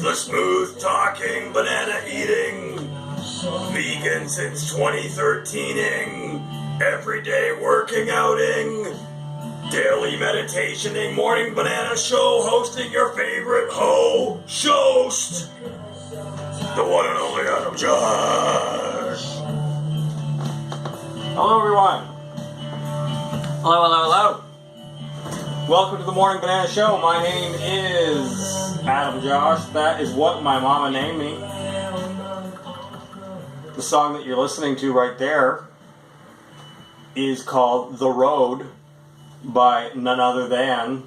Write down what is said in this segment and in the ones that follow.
the smooth talking, banana eating, vegan since 2013ing, everyday working outing, daily meditationing, morning banana show, hosting your favorite host, the one and only Adam Josh. Hello everyone. Hello. Welcome to the Morning Banana Show. My name is Adam Josh. That is what my mama named me. The song that you're listening to right there is called The Road by none other than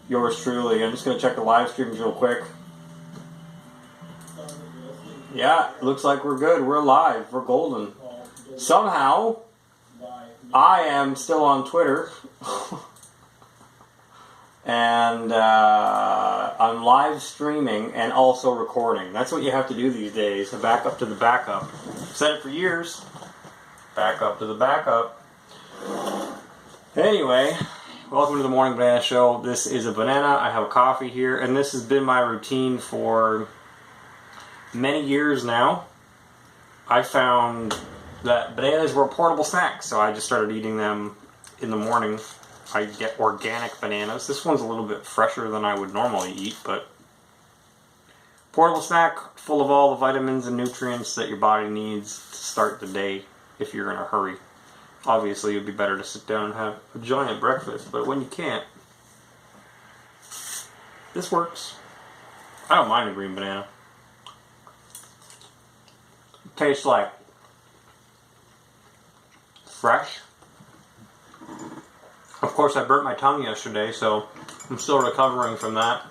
yours truly. I'm just going to check the live streams real quick. Yeah, looks like we're good. We're live. We're golden. Somehow, I am still on Twitter. And I'm live streaming and also recording. That's what you have to do these days. A backup to the backup. I've said it for years. Backup to the backup. Anyway, welcome to the Morning Banana Show. This is a banana. I have a coffee here. And this has been my routine for many years now. I found that bananas were a portable snack. So I just started eating them in the morning. I get organic bananas. This one's a little bit fresher than I would normally eat, but portable snack full of all the vitamins and nutrients that your body needs to start the day if you're in a hurry. Obviously, it would be better to sit down and have a giant breakfast, but when you can't, this works. I don't mind a green banana. It tastes like fresh. Of course, I burnt my tongue yesterday, so I'm still recovering from that.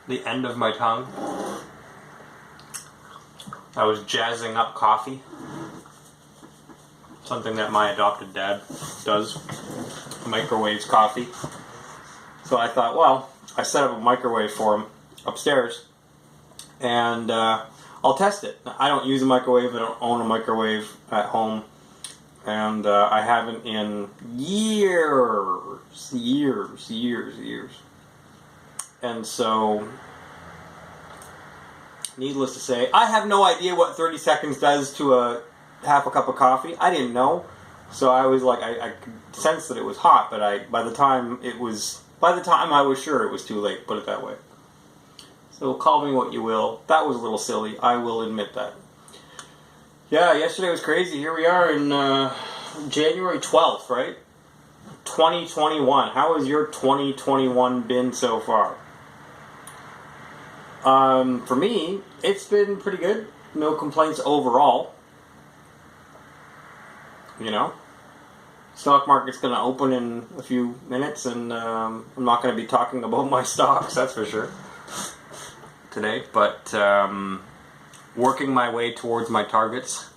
The end of my tongue. I was jazzing up coffee. Something that my adopted dad does. Microwaves coffee. So I thought, well, I set up a microwave for him upstairs. And I'll test it. I don't use a microwave. I don't own a microwave at home. And I haven't in years. And so, needless to say, I have no idea what 30 seconds does to a half a cup of coffee. I didn't know. So I was like, I could sense that it was hot, but by the time I was sure it was too late, put it that way. So call me what you will. That was a little silly. I will admit that. Yeah, yesterday was crazy. Here we are in January 12th, right? 2021. How has your 2021 been so far? For me, it's been pretty good. No complaints overall. You know? Stock market's going to open in a few minutes, and I'm not going to be talking about my stocks, that's for sure, today. But working my way towards my targets.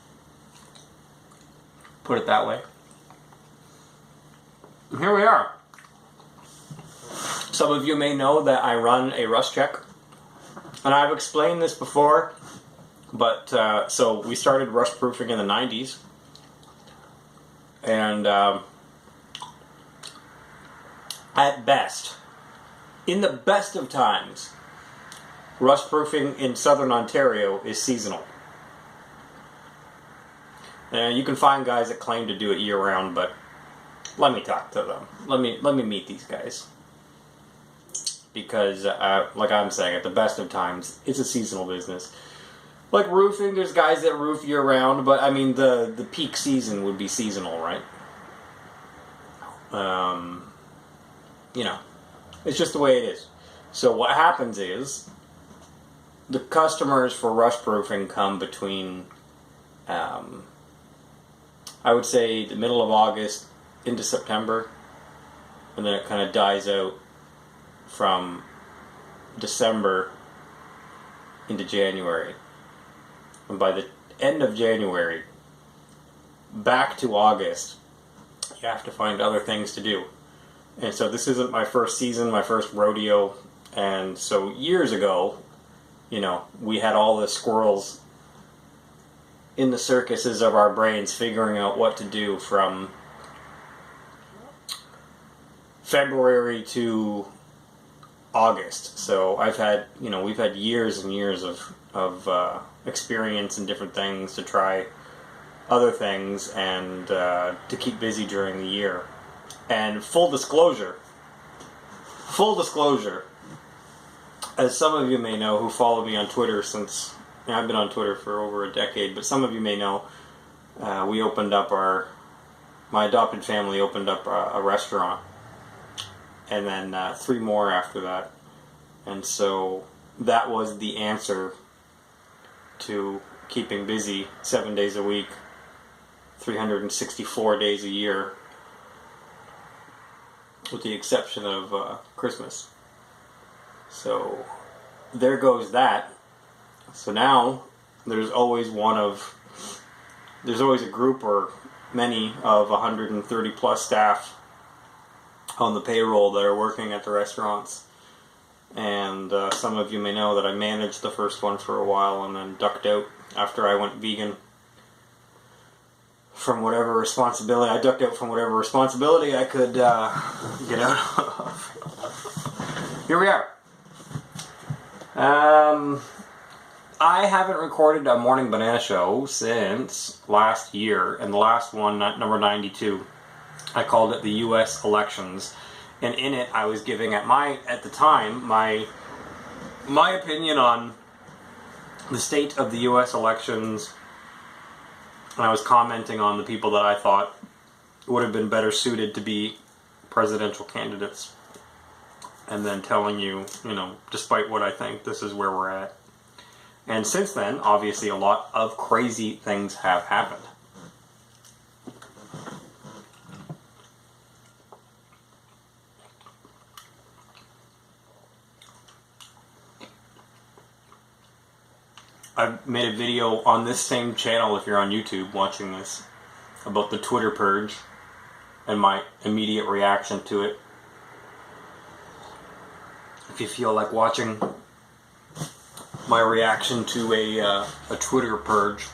Put it that way. And here we are. Some of you may know that I run a rust check. And I've explained this before. But, so we started rust proofing in the 90s. And at best, in the best of times, rust proofing in southern Ontario is seasonal. And you can find guys that claim to do it year-round, but let me talk to them. Let me meet these guys. Because, like I'm saying, at the best of times, it's a seasonal business. Like roofing, there's guys that roof year-round, but I mean, the peak season would be seasonal, right? You know, it's just the way it is. So what happens is, the customers for rust proofing come between, I would say the middle of August into September, and then it kind of dies out from December into January. And by the end of January, back to August, you have to find other things to do. And so this isn't my first season, my first rodeo, and so years ago, you know, we had all the squirrels in the circuses of our brains figuring out what to do from February to August. So I've had, we've had years and years of experience in different things to try other things and to keep busy during the year. And full disclosure, as some of you may know who follow me on Twitter since, I've been on Twitter for over a decade, but some of you may know, we opened up my adopted family opened up a restaurant, and then 3 more after that. And so that was the answer to keeping busy 7 days a week, 364 days a year, with the exception of Christmas. So there goes that. So now there's always a group or many of 130 plus staff on the payroll that are working at the restaurants. And some of you may know that I managed the first one for a while and then ducked out after I went vegan from whatever responsibility. I ducked out from whatever responsibility I could get out of. Here we are. I haven't recorded a Morning Banana Show since last year, and the last one, number 92, I called it the U.S. elections, and in it I was giving at the time my opinion on the state of the U.S. elections, and I was commenting on the people that I thought would have been better suited to be presidential candidates, and then telling you, despite what I think, this is where we're at. And since then, obviously, a lot of crazy things have happened. I've made a video on this same channel, if you're on YouTube watching this, about the Twitter purge and my immediate reaction to it. If you feel like watching my reaction to a Twitter purge,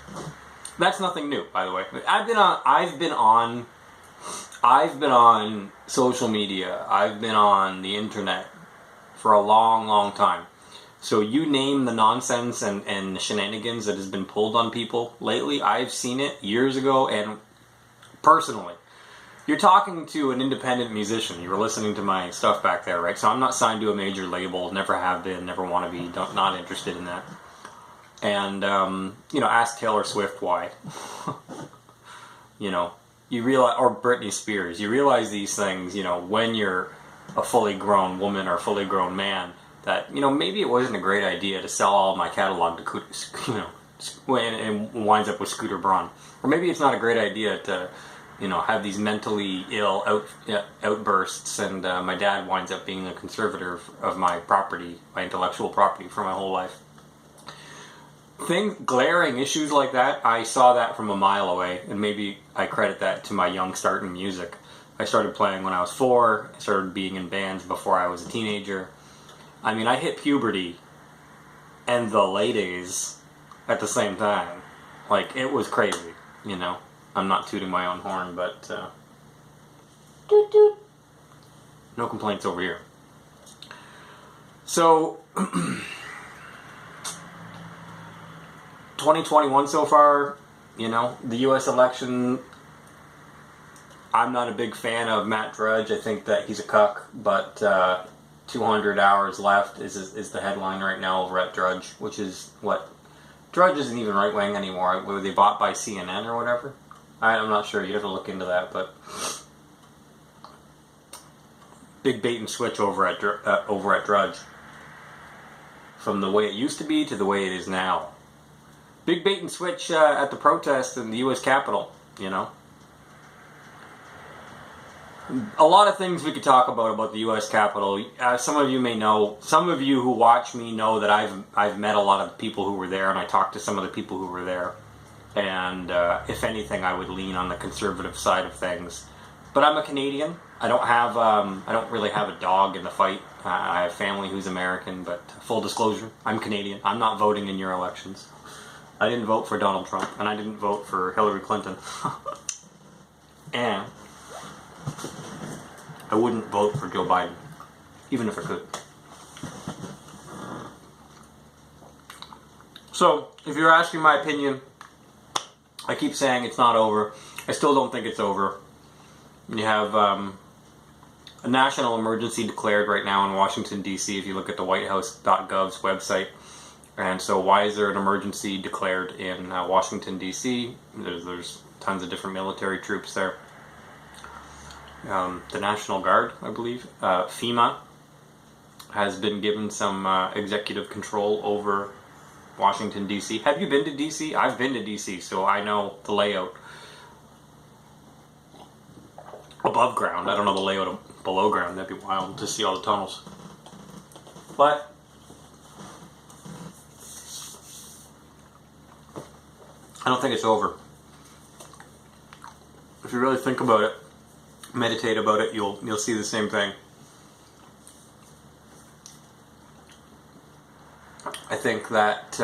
that's nothing new, by the way. I've been on social media. I've been on the internet for a long, long time. So you name the nonsense and the shenanigans that has been pulled on people lately, I've seen it years ago, and personally. You're talking to an independent musician. You were listening to my stuff back there, right? So I'm not signed to a major label, never have been, never want to be, not interested in that. And, ask Taylor Swift why. You realize, or Britney Spears, you realize these things, when you're a fully grown woman or fully grown man, that, maybe it wasn't a great idea to sell all of my catalog to, and winds up with Scooter Braun. Or maybe it's not a great idea to, have these mentally ill outbursts, and my dad winds up being a conservator of my property, my intellectual property, for my whole life. Glaring issues like that, I saw that from a mile away, and maybe I credit that to my young start in music. I started playing when I was 4, I started being in bands before I was a teenager. I mean, I hit puberty and the ladies at the same time. Like, it was crazy, I'm not tooting my own horn, but toot toot. No complaints over here. So 2021 so far, the US election, I'm not a big fan of Matt Drudge. I think that he's a cuck, but 200 hours left is the headline right now over at Drudge, which is what? Drudge isn't even right-wing anymore. Were they bought by CNN or whatever? I'm not sure. You'd have to look into that, but big bait and switch over at Drudge. From the way it used to be to the way it is now. Big bait and switch at the protest in the U.S. Capitol, A lot of things we could talk about the U.S. Capitol. Some of you may know, some of you who watch me know that I've met a lot of people who were there, and I talked to some of the people who were there. And if anything, I would lean on the conservative side of things. But I'm a Canadian. I don't really have a dog in the fight. I have family who's American, but full disclosure, I'm Canadian. I'm not voting in your elections. I didn't vote for Donald Trump, and I didn't vote for Hillary Clinton. And I wouldn't vote for Joe Biden, even if I could. So, if you're asking my opinion, I keep saying it's not over. I still don't think it's over. You have a national emergency declared right now in Washington, D.C. if you look at the whitehouse.gov's website. And so why is there an emergency declared in Washington, D.C.? There's tons of different military troops there. The National Guard, I believe, FEMA, has been given some executive control over Washington, D.C. Have you been to D.C.? I've been to D.C., so I know the layout. Above ground. I don't know the layout of below ground. That'd be wild to see all the tunnels. But I don't think it's over. If you really think about it, meditate about it, you'll see the same thing. I think that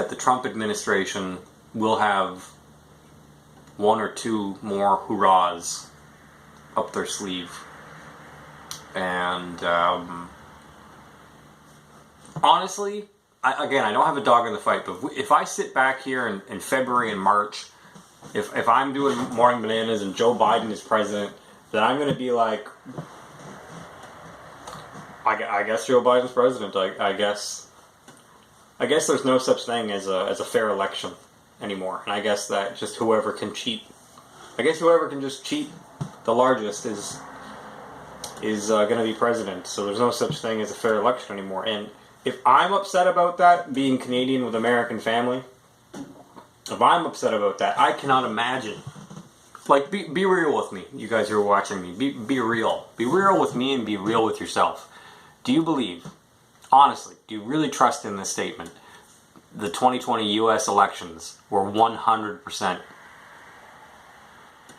the Trump administration will have one or two more hurrahs up their sleeve, and honestly, I don't have a dog in the fight, but if I sit back here in February and March, if I'm doing morning bananas and Joe Biden is president, then I'm going to be like, I guess Joe Biden's president. I guess there's no such thing as a fair election anymore, and I guess that just whoever can cheat, whoever can just cheat the largest is going to be president. So there's no such thing as a fair election anymore. And if I'm upset about that, being Canadian with American family, if I'm upset about that, I cannot imagine. Like, be real with me, you guys who are watching me. Be real. Be real with me and be real with yourself. Do you believe, honestly, do you really trust in this statement? The 2020 U.S. elections were 100%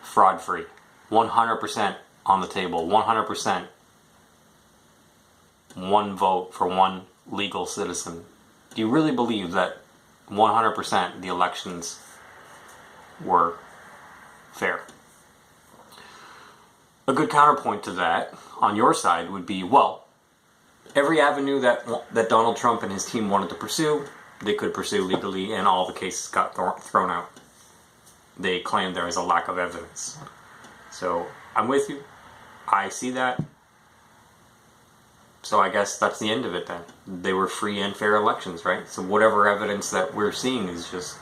fraud-free. 100% on the table. 100% one vote for one legal citizen. Do you really believe that 100% the elections were fair? A good counterpoint to that on your side would be, well, every avenue that Donald Trump and his team wanted to pursue, they could pursue legally, and all the cases got thrown out. They claimed there was a lack of evidence. So, I'm with you. I see that. So I guess that's the end of it then. They were free and fair elections, right? So whatever evidence that we're seeing is just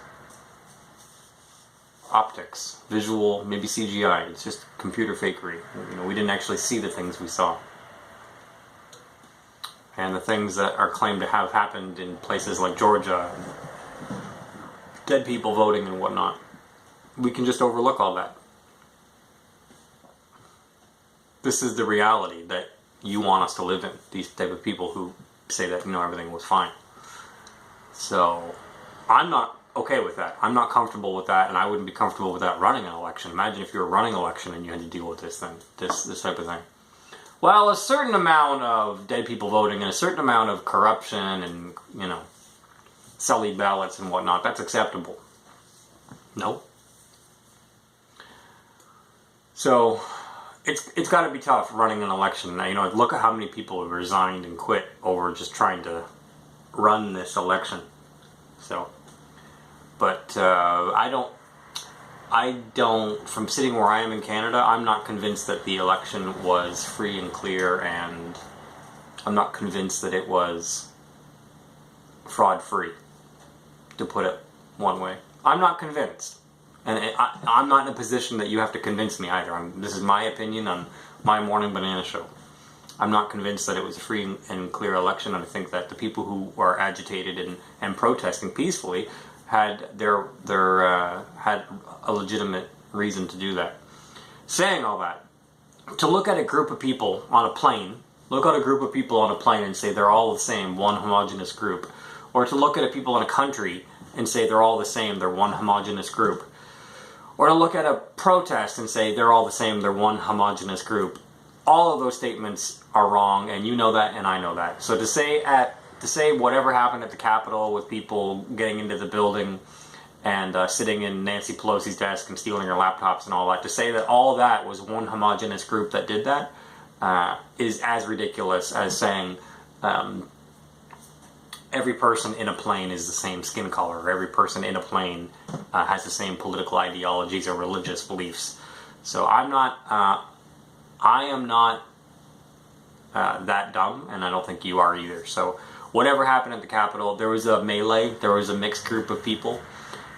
optics, visual, maybe CGI. It's just computer fakery. We didn't actually see the things we saw. And the things that are claimed to have happened in places like Georgia, and dead people voting and whatnot, we can just overlook all that. This is the reality that you want us to live in. These type of people who say that everything was fine. So I'm not okay with that. I'm not comfortable with that, and I wouldn't be comfortable with that running an election. Imagine if you were running an election and you had to deal with this type of thing. Well, a certain amount of dead people voting and a certain amount of corruption and, silly ballots and whatnot, that's acceptable. No. So it's got to be tough running an election. Now, look at how many people have resigned and quit over just trying to run this election. So, but I don't, from sitting where I am in Canada, I'm not convinced that the election was free and clear, and I'm not convinced that it was fraud-free, to put it one way. I'm not convinced. And I'm not in a position that you have to convince me either. This is my opinion on my Morning Banana Show. I'm not convinced that it was a free and clear election, and I think that the people who are agitated and protesting peacefully had had a legitimate reason to do that. Saying all that, to look at a group of people on a plane, and say they're all the same, one homogenous group, or to look at people in a country and say they're all the same, they're one homogenous group, or to look at a protest and say they're all the same, they're one homogenous group. All of those statements are wrong, and you know that, and I know that. So to say whatever happened at the Capitol with people getting into the building and sitting in Nancy Pelosi's desk and stealing her laptops and all that, to say that all that was one homogenous group that did that is as ridiculous as saying every person in a plane is the same skin color, or every person in a plane has the same political ideologies or religious beliefs. So I am not that dumb, and I don't think you are either. So whatever happened at the Capitol, there was a melee, there was a mixed group of people.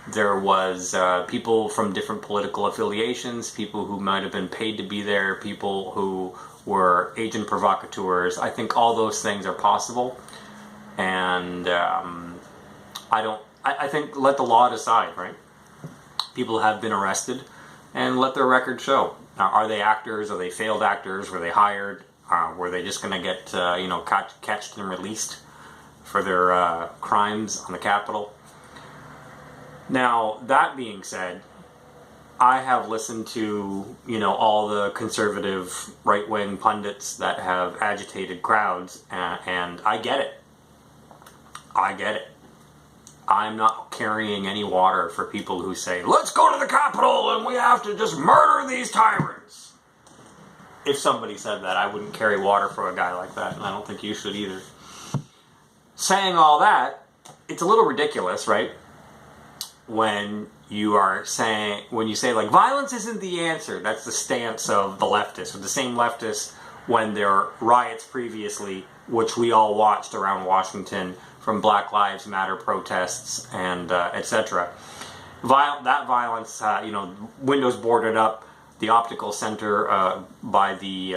There was people from different political affiliations, people who might have been paid to be there, people who were agent provocateurs. I think all those things are possible, and I think let the law decide, right? People have been arrested, and let their record show. Now, are they actors? Are they failed actors? Were they hired? Were they just going to get catched and released for their crimes on the Capitol? Now, that being said, I have listened to, all the conservative right-wing pundits that have agitated crowds, and I get it. I get it. I'm not carrying any water for people who say, let's go to the Capitol and we have to just murder these tyrants. If somebody said that, I wouldn't carry water for a guy like that, and I don't think you should either. Saying all that, it's a little ridiculous, right? When you say like violence isn't the answer. That's the stance of the leftists, or the same leftists when there were riots previously, which we all watched around Washington from Black Lives Matter protests and etc. That violence, windows boarded up, the optical center by the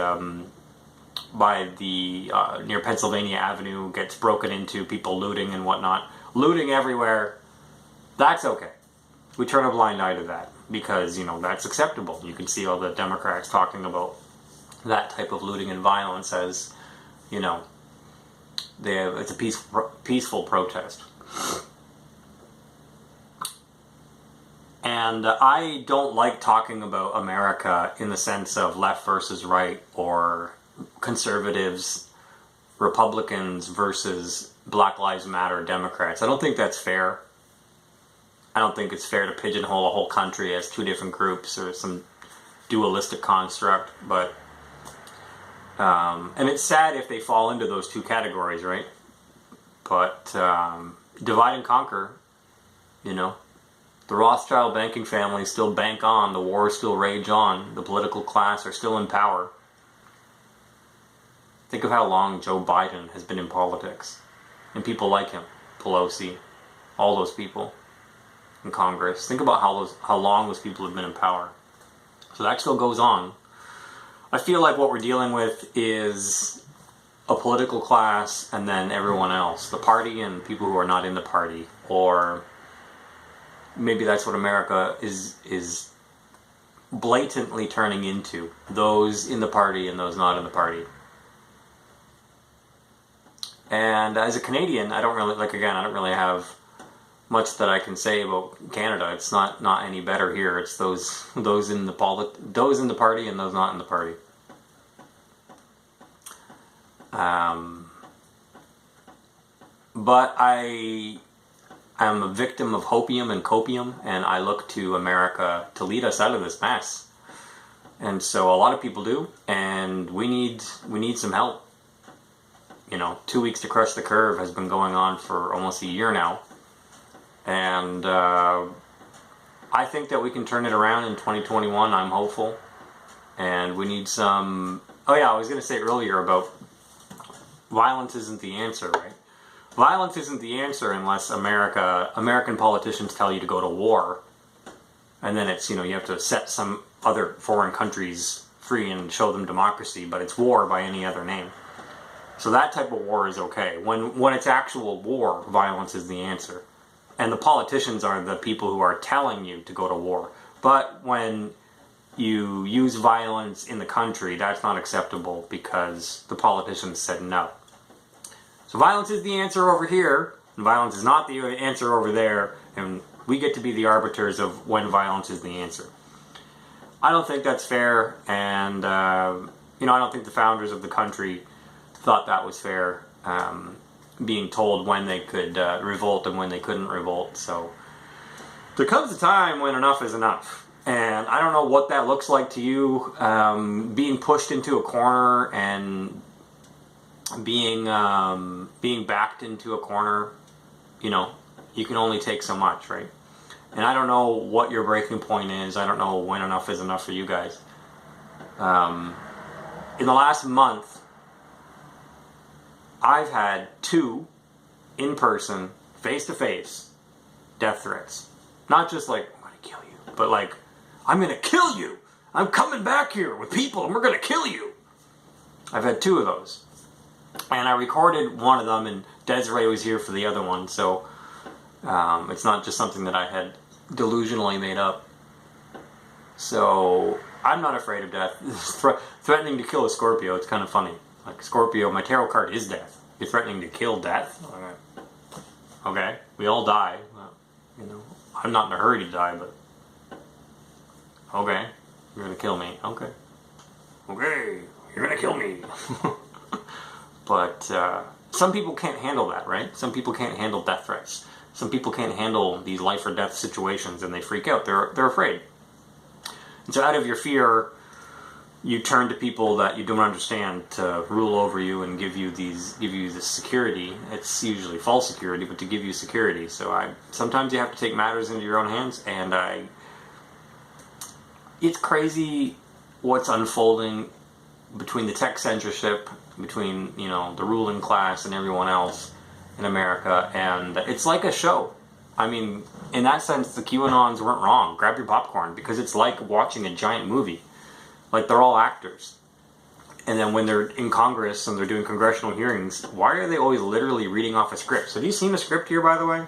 near Pennsylvania Avenue gets broken into, people looting and whatnot, looting everywhere. That's okay. We turn a blind eye to that because, that's acceptable. You can see all the Democrats talking about that type of looting and violence as, it's a peaceful protest. And I don't like talking about America in the sense of left versus right, or conservatives, Republicans versus Black Lives Matter Democrats. I don't think that's fair. I don't think it's fair to pigeonhole a whole country as two different groups or some dualistic construct, but and it's sad if they fall into those two categories, right? But divide and conquer, the Rothschild banking family still bank on, the wars still rage on, the political class are still in power. Think of how long Joe Biden has been in politics, and people like him, Pelosi, all those people in Congress. Think about how long those people have been in power. So that still goes on. I feel like what we're dealing with is a political class and then everyone else, the party and people who are not in the party, or maybe that's what America is blatantly turning into, those in the party and those not in the party. And as a Canadian, I don't really have much that I can say about Canada. It's not any better here. It's those in the party and those not in the party. But I am a victim of hopium and copium, and I look to America to lead us out of this mess. And so a lot of people do, and we need some help. 2 weeks to crush the curve has been going on for almost a year now. And I think that we can turn it around in 2021. I'm hopeful. And we need some... Oh yeah, I was going to say earlier about violence isn't the answer, right? Violence isn't the answer unless American politicians tell you to go to war. And then it's, you have to set some other foreign countries free and show them democracy, but it's war by any other name. So that type of war is okay. When it's actual war, violence is the answer. And the politicians are the people who are telling you to go to war. But when you use violence in the country, that's not acceptable because the politicians said no. So violence is the answer over here, and violence is not the answer over there, and we get to be the arbiters of when violence is the answer. I don't think that's fair, and I don't think the founders of the country thought that was fair. Being told when they could revolt and when they couldn't revolt. So there comes a time when enough is enough. And I don't know what that looks like to you, being pushed into a corner and being backed into a corner, you know, you can only take so much, right? And I don't know what your breaking point is. I don't know when enough is enough for you guys. In the last month, I've had 2 in-person, face-to-face death threats. Not just like, I'm gonna kill you, but like, I'm gonna kill you! I'm coming back here with people and we're gonna kill you! I've had 2 of those. And I recorded one of them, and Desiree was here for the other one, so it's not just something that I had delusionally made up. So I'm not afraid of death. Threatening to kill a Scorpio, it's kind of funny. Like, Scorpio, my tarot card is death. You're threatening to kill death? Okay, we all die. You know, I'm not in a hurry to die, but okay, you're gonna kill me. Okay, you're gonna kill me. But some people can't handle that, right? Some people can't handle death threats. Some people can't handle these life or death situations, and they freak out. They're afraid. And so out of your fear, you turn to people that you don't understand to rule over you and give you this security. It's usually false security, but to give you security. So sometimes you have to take matters into your own hands, and it's crazy what's unfolding between the tech censorship, between, you know, the ruling class and everyone else in America, and it's like a show. I mean, in that sense, the QAnons weren't wrong. Grab your popcorn, because it's like watching a giant movie. Like, they're all actors. And then when they're in Congress and they're doing congressional hearings, why are they always literally reading off a script? Have you seen the script here, by the way?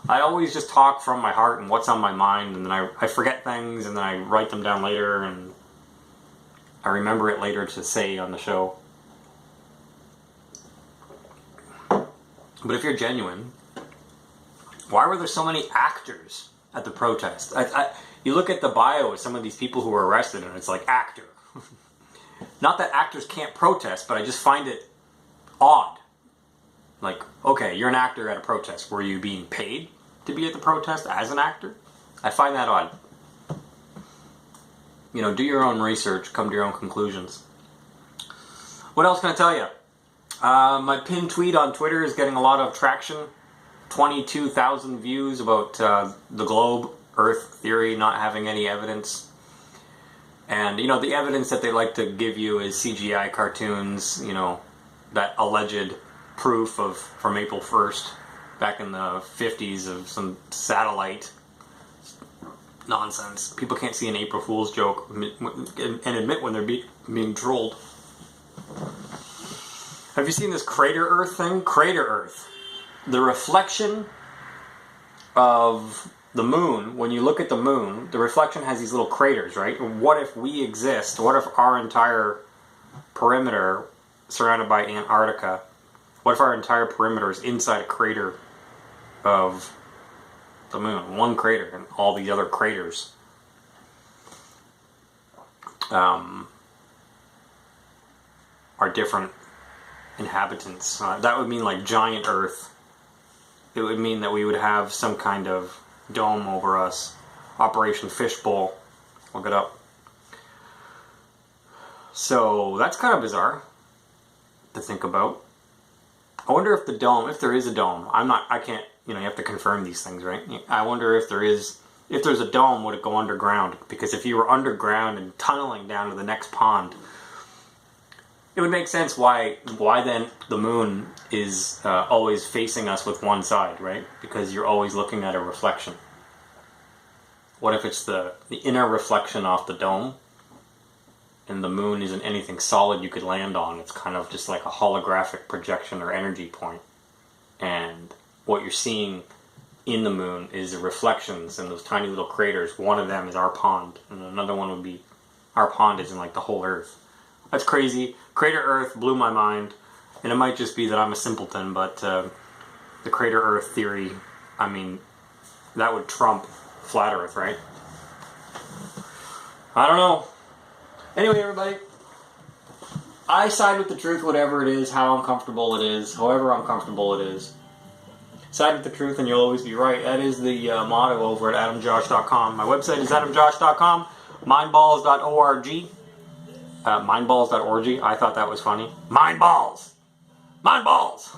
I always just talk from my heart and what's on my mind, and then I forget things, and then I write them down later, and I remember it later to say on the show. But if you're genuine, why were there so many actors at the protest? You look at the bio of some of these people who were arrested, and it's like, actor. Not that actors can't protest, but I just find it odd. Like, okay, you're an actor at a protest. Were you being paid to be at the protest as an actor? I find that odd. You know, do your own research, come to your own conclusions. What else can I tell you? My pinned tweet on Twitter is getting a lot of traction. 22,000 views about the globe Earth theory not having any evidence. And, you know, the evidence that they like to give you is CGI cartoons, you know, that alleged proof of from April 1st back in the 50s of some satellite nonsense. People can't see an April Fool's joke and admit when they're being trolled. Have you seen this Crater Earth thing? Crater Earth. The reflection of the moon, when you look at the moon, the reflection has these little craters, right? What if we exist? What if our entire perimeter, surrounded by Antarctica, what if our entire perimeter is inside a crater of the moon? One crater, and all these other craters are different inhabitants. That would mean like giant Earth. It would mean that we would have some kind of dome over us. Operation Fishbowl. Look it up. So that's kind of bizarre to think about. I wonder if the dome, if there is a dome, I can't, you know, you have to confirm these things, right? I wonder if there's a dome, would it go underground? Because if you were underground and tunneling down to the next pond, it would make sense why then the moon is always facing us with one side, right? Because you're always looking at a reflection. What if it's the inner reflection off the dome, and the moon isn't anything solid you could land on? It's kind of just like a holographic projection or energy point. And what you're seeing in the moon is the reflections and those tiny little craters. One of them is our pond, and another one would be our pond is in like the whole Earth. That's crazy. Crater Earth blew my mind, and it might just be that I'm a simpleton, but the Crater Earth theory, I mean, that would trump Flat Earth, right? I don't know. Anyway, everybody, I side with the truth, whatever it is, how uncomfortable it is, however uncomfortable it is. Side with the truth and you'll always be right. That is the motto over at adamjosh.com. My website is adamjosh.com, mindballs.org. Mindballs.org. I thought that was funny. Mindballs! Mind balls!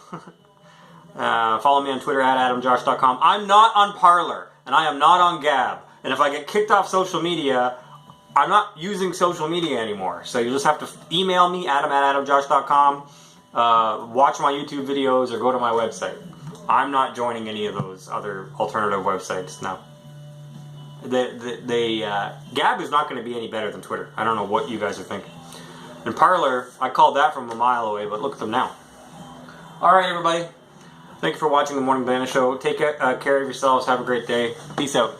Follow me on Twitter at adamjosh.com. I'm not on Parler, and I am not on Gab. And if I get kicked off social media, I'm not using social media anymore. So you just have to email me, adam@adamjosh.com, watch my YouTube videos, or go to my website. I'm not joining any of those other alternative websites now. Gab is not going to be any better than Twitter. I don't know what you guys are thinking. And Parler, I called that from a mile away, but look at them now. Alright, everybody. Thank you for watching the Morning Banana Show. Take care of yourselves. Have a great day. Peace out.